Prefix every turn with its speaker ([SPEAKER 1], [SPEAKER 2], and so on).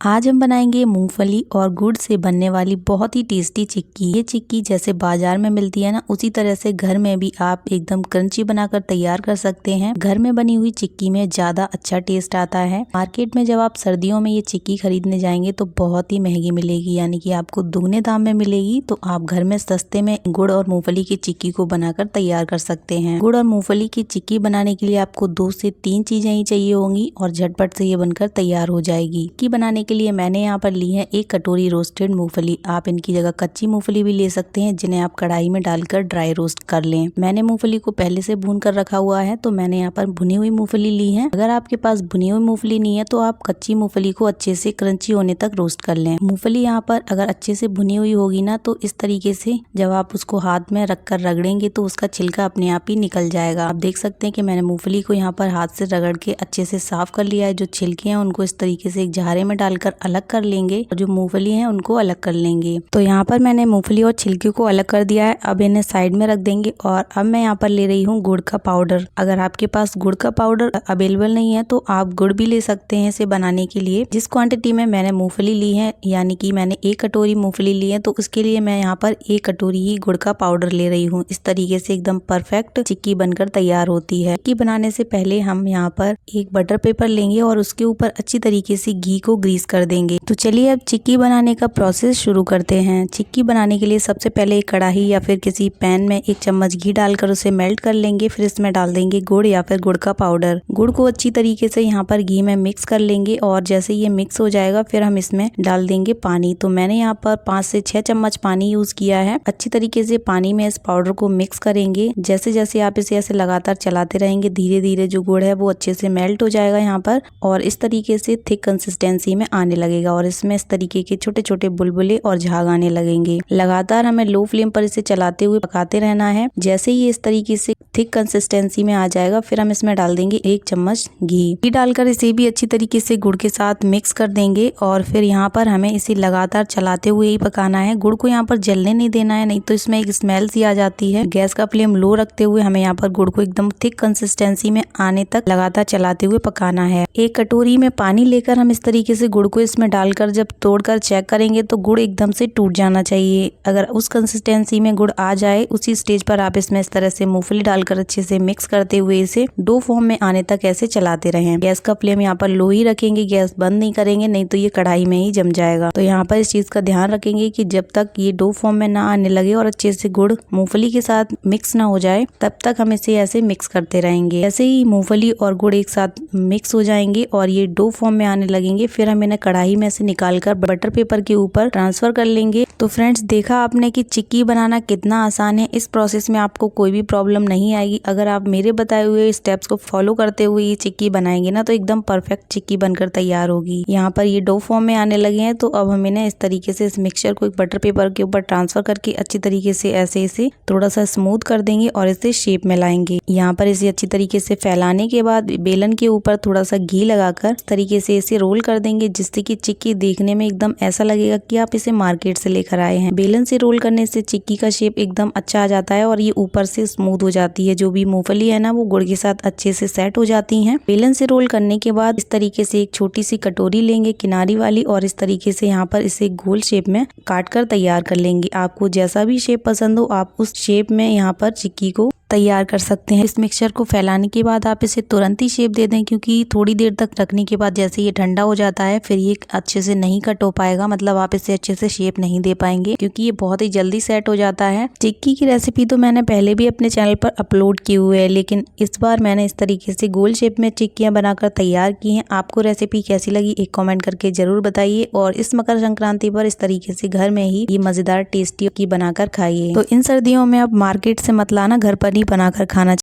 [SPEAKER 1] आज हम बनाएंगे मूंगफली और गुड़ से बनने वाली बहुत ही टेस्टी चिक्की। ये चिक्की जैसे बाजार में मिलती है ना, उसी तरह से घर में भी आप एकदम क्रंची बनाकर तैयार कर सकते हैं। घर में बनी हुई चिक्की में ज्यादा अच्छा टेस्ट आता है। मार्केट में जब आप सर्दियों में ये चिक्की खरीदने जाएंगे तो बहुत ही महंगी मिलेगी, यानी कि आपको दुगने दाम में मिलेगी। तो आप घर में सस्ते में गुड़ और मूंगफली की चिक्की को बनाकर तैयार कर सकते हैं। गुड़ और मूंगफली की चिक्की बनाने के लिए आपको 2 से 3 चीजें ही चाहिए होंगी और झटपट से ये बनकर तैयार हो जाएगी। चिक्की बनाने के लिए मैंने यहाँ पर ली है 1 कटोरी रोस्टेड मूंगफली। आप इनकी जगह कच्ची मूंगफली भी ले सकते हैं, जिन्हें आप कढ़ाई में डालकर ड्राई रोस्ट कर लें। मैंने मूंगफली को पहले से भून कर रखा हुआ है, तो मैंने यहाँ पर भुनी हुई मूंगफली ली है। अगर आपके पास भुनी हुई मूंगफली नहीं है तो आप कच्ची मूंगफली को अच्छे से क्रंची होने तक रोस्ट कर लें। मूंगफली यहाँ पर अगर अच्छे से भुनी हुई होगी ना, तो इस तरीके से जब आप उसको हाथ में रख कर रगड़ेंगे तो उसका छिलका अपने आप ही निकल जाएगा। आप देख सकते हैं कि मैंने मूंगफली को यहाँ पर हाथ से रगड़ के अच्छे से साफ कर लिया है। जो छिलके हैं उनको इस तरीके से एक झारे में डालकर अलग कर लेंगे और जो मूंगफली है उनको अलग कर लेंगे। तो यहाँ पर मैंने मूंगफली और छिलके को अलग कर दिया है। अब इन्हें साइड में रख देंगे और अब मैं यहाँ पर ले रही हूँ गुड़ का पाउडर। अगर आपके पास गुड़ का पाउडर अवेलेबल नहीं है तो आप गुड़ भी ले सकते हैं इसे बनाने के लिए। जिस क्वांटिटी में मैंने मूंगफली ली है, यानी कि मैंने 1 कटोरी मूंगफली ली है, तो उसके लिए मैं यहाँ पर 1 कटोरी ही गुड़ का पाउडर ले रही हूँ। इस तरीके से एकदम परफेक्ट चिक्की बनकर तैयार होती है। चिक्की बनाने से पहले हम यहाँ पर एक बटर पेपर लेंगे और उसके ऊपर अच्छी तरीके से घी को ग्रीस कर देंगे। तो चलिए अब चिक्की बनाने का प्रोसेस शुरू करते हैं। चिक्की बनाने के लिए सबसे पहले एक कढ़ाई या फिर किसी पैन में 1 चम्मच घी डालकर उसे मेल्ट कर लेंगे। फिर इसमें डाल देंगे गुड़ या फिर गुड़ का पाउडर। गुड़ को अच्छी तरीके से यहाँ पर घी में मिक्स कर लेंगे और जैसे ये मिक्स हो जाएगा फिर हम इसमें डाल देंगे पानी। तो मैंने यहाँ पर 5 से 6 चम्मच पानी यूज किया है। अच्छी तरीके से पानी में इस पाउडर को मिक्स करेंगे। जैसे जैसे आप इसे ऐसे लगातार चलाते रहेंगे, धीरे धीरे जो गुड़ है वो अच्छे से मेल्ट हो जाएगा यहाँ पर और इस तरीके से थिक कंसिस्टेंसी में आने लगेगा और इसमें इस तरीके के छोटे छोटे बुलबुले और झाग आने लगेंगे। लगातार हमें लो फ्लेम पर इसे चलाते हुए पकाते रहना है। जैसे ही इस तरीके से थिक कंसिस्टेंसी में आ जाएगा फिर हम इसमें डाल देंगे 1 चम्मच घी डालकर इसे भी अच्छी तरीके से गुड़ के साथ मिक्स कर देंगे और फिर यहाँ पर हमें इसे लगातार चलाते हुए ही पकाना है। गुड़ को यहाँ पर जलने नहीं देना है, नहीं तो इसमें एक स्मेल सी आ जाती है। गैस का फ्लेम लो रखते हुए हमें यहाँ पर गुड़ को एकदम थिक कंसिस्टेंसी में आने तक लगातार चलाते हुए पकाना है। 1 कटोरी में पानी लेकर हम इस तरीके से गुड़ को इसमें डालकर जब तोड़कर चेक करेंगे तो गुड़ एकदम से टूट जाना चाहिए। अगर उस कंसिस्टेंसी में गुड़ आ जाए, उसी स्टेज पर आप इसमें इस तरह से मूंगफली डालकर अच्छे से मिक्स करते हुए इसे डो फॉर्म में आने तक ऐसे चलाते रहें। गैस का फ्लेम यहाँ पर लो ही रखेंगे, गैस बंद नहीं करेंगे, नहीं तो ये कढ़ाई में ही जम जाएगा। तो यहाँ पर इस चीज का ध्यान रखेंगे कि जब तक ये डो फॉर्म में ना आने लगे और अच्छे से गुड़ मूंगफली के साथ मिक्स ना हो जाए, तब तक हम इसे ऐसे मिक्स करते रहेंगे। ऐसे ही मूंगफली और गुड़ एक साथ मिक्स हो जाएंगे और ये डो फॉर्म में आने लगेंगे, फिर हम इन्हें कढ़ाई में से निकालकर बटर पेपर के ऊपर ट्रांसफर कर लेंगे। तो फ्रेंड्स, देखा आपने कि चिक्की बनाना कितना आसान है। इस प्रोसेस में आपको कोई भी प्रॉब्लम नहीं आएगी। अगर आप मेरे बताए हुए स्टेप्स को फॉलो करते हुए ये चिक्की बनाएंगे ना, तो एकदम परफेक्ट चिक्की बनकर तैयार होगी। यहाँ पर ये डो फॉर्म में आने लगे हैं, तो अब हम इन्हें इस तरीके से इस मिक्सचर को एक बटर पेपर के ऊपर ट्रांसफर करके अच्छी तरीके से ऐसे इसे थोड़ा सा स्मूथ कर देंगे और इसे शेप में लाएंगे। यहाँ पर इसे अच्छी तरीके से फैलाने के बाद बेलन के ऊपर थोड़ा सा घी लगाकर इस तरीके से इसे रोल कर देंगे, जिससे कि चिक्की देखने में एकदम ऐसा लगेगा कि आप इसे मार्केट से लेकर आए हैं। बेलन से रोल करने से चिक्की का शेप एकदम अच्छा आ जाता है और ये ऊपर से स्मूथ हो जाती है। जो भी मूंगफली है ना, वो गुड़ के साथ अच्छे से सेट हो जाती हैं। बेलन से रोल करने के बाद इस तरीके से एक छोटी सी कटोरी लेंगे किनारी वाली और इस तरीके से यहाँ पर इसे गोल शेप में काट कर तैयार कर लेंगे। आपको जैसा भी शेप पसंद हो आप उस शेप में यहाँ पर चिक्की को तैयार कर सकते हैं। इस मिक्सचर को फैलाने के बाद आप इसे तुरंत ही शेप दे दें, क्योंकि थोड़ी देर तक रखने के बाद जैसे ये ठंडा हो जाता है फिर ये अच्छे से नहीं कट हो पाएगा। मतलब आप इसे अच्छे से शेप नहीं दे पाएंगे, क्योंकि ये बहुत ही जल्दी सेट हो जाता है। चिक्की की रेसिपी तो मैंने पहले भी अपने चैनल पर अपलोड की हुई है, लेकिन इस बार मैंने इस तरीके से गोल शेप में चिक्कियां बनाकर तैयार की हैं। आपको रेसिपी कैसी लगी एक कॉमेंट करके जरूर बताइए और इस मकर संक्रांति पर इस तरीके से घर में ही ये मजेदार टेस्टी की बनाकर खाइए। तो इन सर्दियों में अब मार्केट से मत लाना, घर पर ही बनाकर खाना